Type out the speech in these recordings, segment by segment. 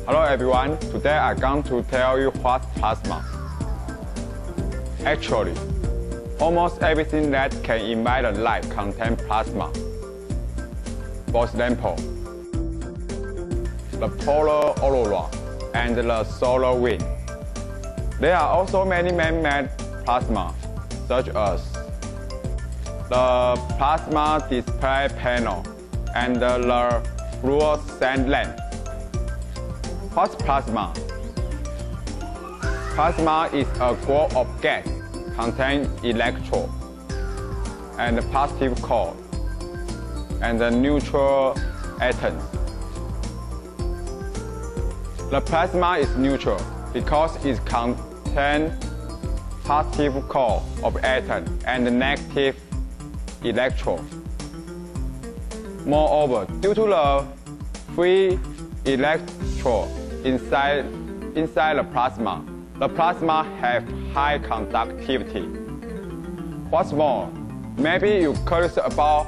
Hello everyone, today I'm going to tell you what's plasma. Actually, almost everything that can emit light contains plasma. For example, the polar aurora and the solar wind. There are also many man-made plasma, such as the plasma display panel and the fluorescent lamp. What's plasma? Plasma is a group of gas containing electron and positive core and the neutral atoms. The plasma is neutral because it contains positive core of atom and negative electron. Moreover, due to the free electron inside the plasma have high conductivity. What's more, maybe you're curious about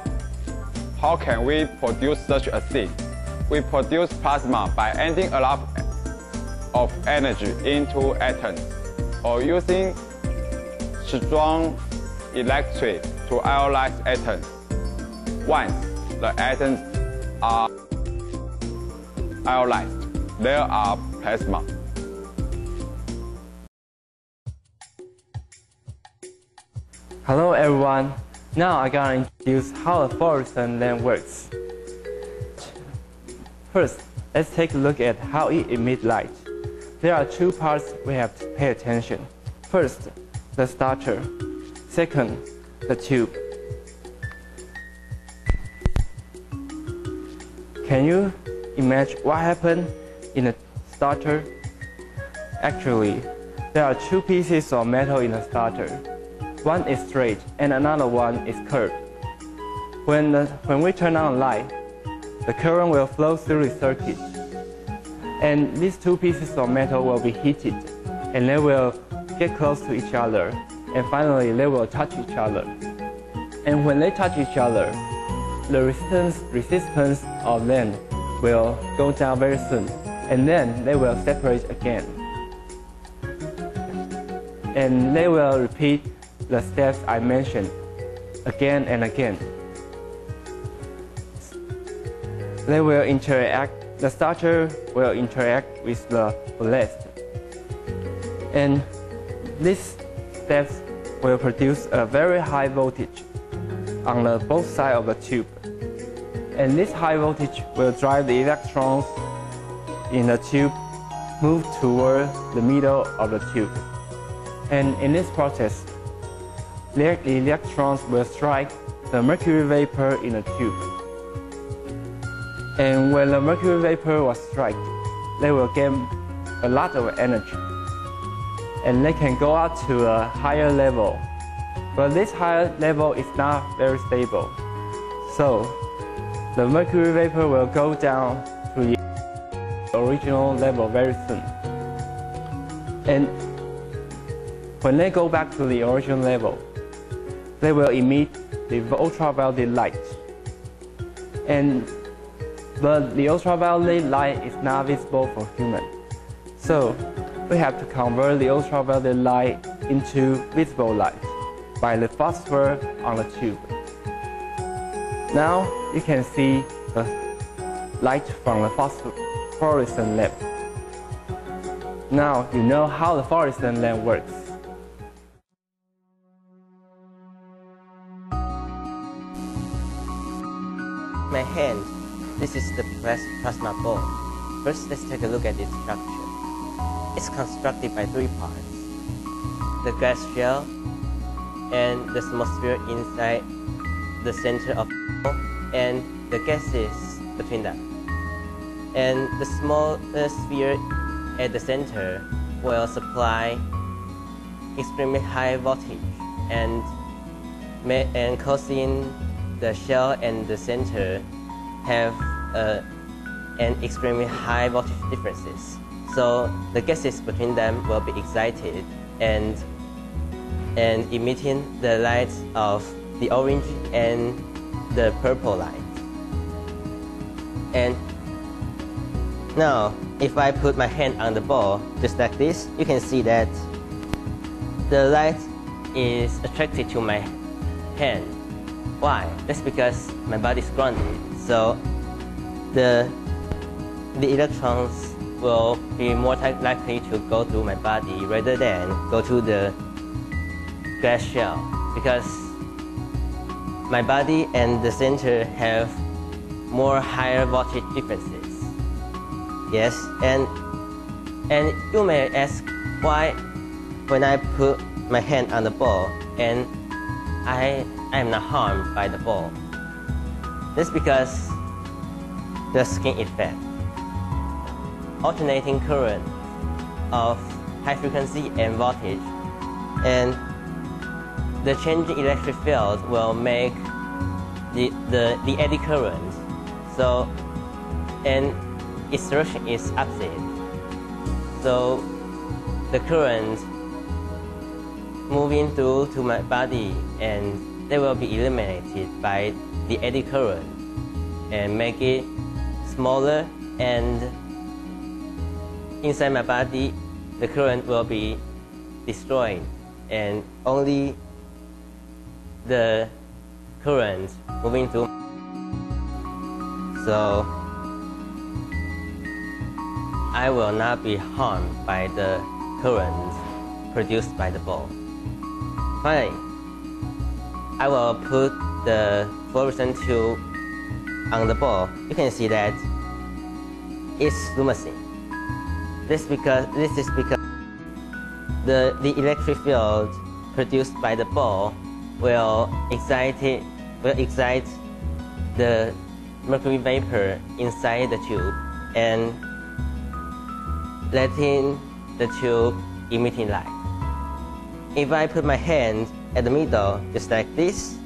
how can we produce such a thing. We produce plasma by adding a lot of energy into atoms or using strong electric to ionize atoms. Once the atoms are ionized, there are plasma. Hello everyone, now I'm gonna introduce how a fluorescent lamp works. First, let's take a look at how it emits light. There are two parts we have to pay attention. First, the starter. Second, the tube. Can you imagine what happened in the starter? Actually, there are two pieces of metal in the starter. One is straight and another one is curved. When we turn on the light, the current will flow through the circuit. And these two pieces of metal will be heated and they will get close to each other. And finally, they will touch each other. And when they touch each other, the resistance of them will go down very soon. And then they will separate again. And they will repeat the steps I mentioned again and again. They will interact. The starter will interact with the ballast. And these steps will produce a very high voltage on both sides of the tube. And this high voltage will drive the electrons in the tube move toward the middle of the tube. And in this process, the electrons will strike the mercury vapor in the tube. And when the mercury vapor was struck, they will get a lot of energy. And they can go up to a higher level. But this higher level is not very stable. So the mercury vapor will go down to the original level very soon. And when they go back to the original level, they will emit the ultraviolet light. But the ultraviolet light is not visible for humans. So we have to convert the ultraviolet light into visible light by the phosphor on the tube. Now you can see the light from the fluorescent lamp. Now you know how the fluorescent lamp works. My hand, this is the plasma ball. First, let's take a look at its structure. It's constructed by three parts: the glass shell and the small sphere inside the center of the ball, and the gases between them. And the small sphere at the center will supply extremely high voltage and causing the shell and the center have an extremely high voltage differences. So the gases between them will be excited and emitting the light of the orange and the purple light. And now if I put my hand on the ball, just like this, you can see that the light is attracted to my hand. Why? That's because my body is grounded. So the electrons will be more likely to go through my body rather than go to the glass shell, because my body and the center have more higher voltage differences. Yes, and you may ask why when I put my hand on the ball and I am not harmed by the ball. That's because the skin effect. Alternating current of high frequency and voltage, and the changing electric field will make the eddy current. So, and its direction is opposite. So the current moving through to my body, and they will be eliminated by the eddy current and make it smaller, and inside my body the current will be destroyed, and only the current moving through. So I will not be harmed by the current produced by the ball. Finally, I will put the fluorescent tube on the ball. You can see that it's luminescent. This is because the electric field produced by the ball will excite the mercury vapor inside the tube and letting the tube emitting light. If I put my hand at the middle, just like this,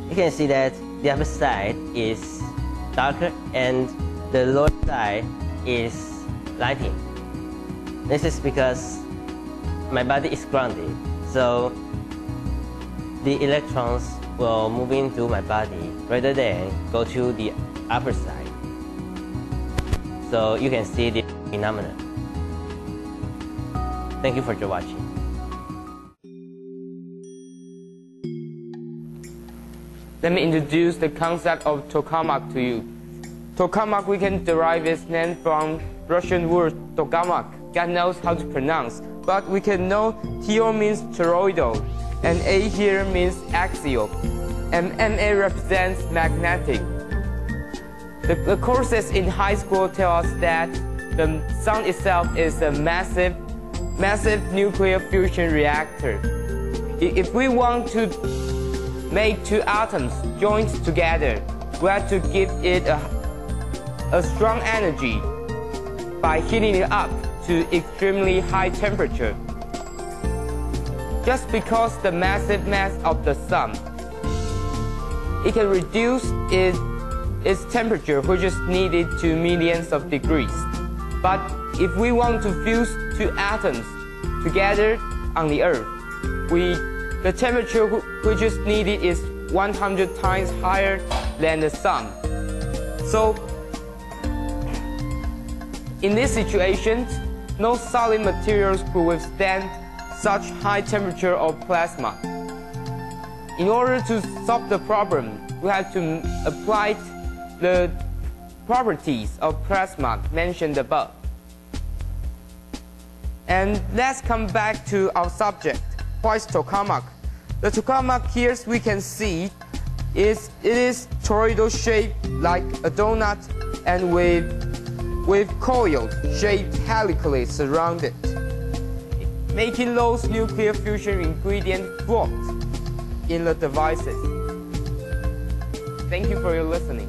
you can see that the upper side is darker and the lower side is lighting. This is because my body is grounded, so the electrons will move into my body rather than go to the upper side. So you can see the phenomenon. Thank you for watching. Let me introduce the concept of Tokamak to you. Tokamak, we can derive its name from Russian word Tokamak. God knows how to pronounce, but we can know TO means toroidal, and A here means axial, and MA represents magnetic. The courses in high school tell us that the sun itself is a massive nuclear fusion reactor. If we want to make two atoms join together, we have to give it a strong energy by heating it up to extremely high temperature. Just because the massive mass of the sun, it can reduce its temperature, which is needed to millions of degrees. But if we want to fuse two atoms together on the Earth, the temperature which is needed is 100 times higher than the sun. So, in this situation, no solid materials could withstand such high temperature of plasma. In order to solve the problem, we have to apply the properties of plasma mentioned above. And let's come back to our subject. What is tokamak? The tokamak here we can see it is toroidal shaped like a donut and with coils shaped helically surrounded, making those nuclear fusion ingredients float in the devices. Thank you for your listening.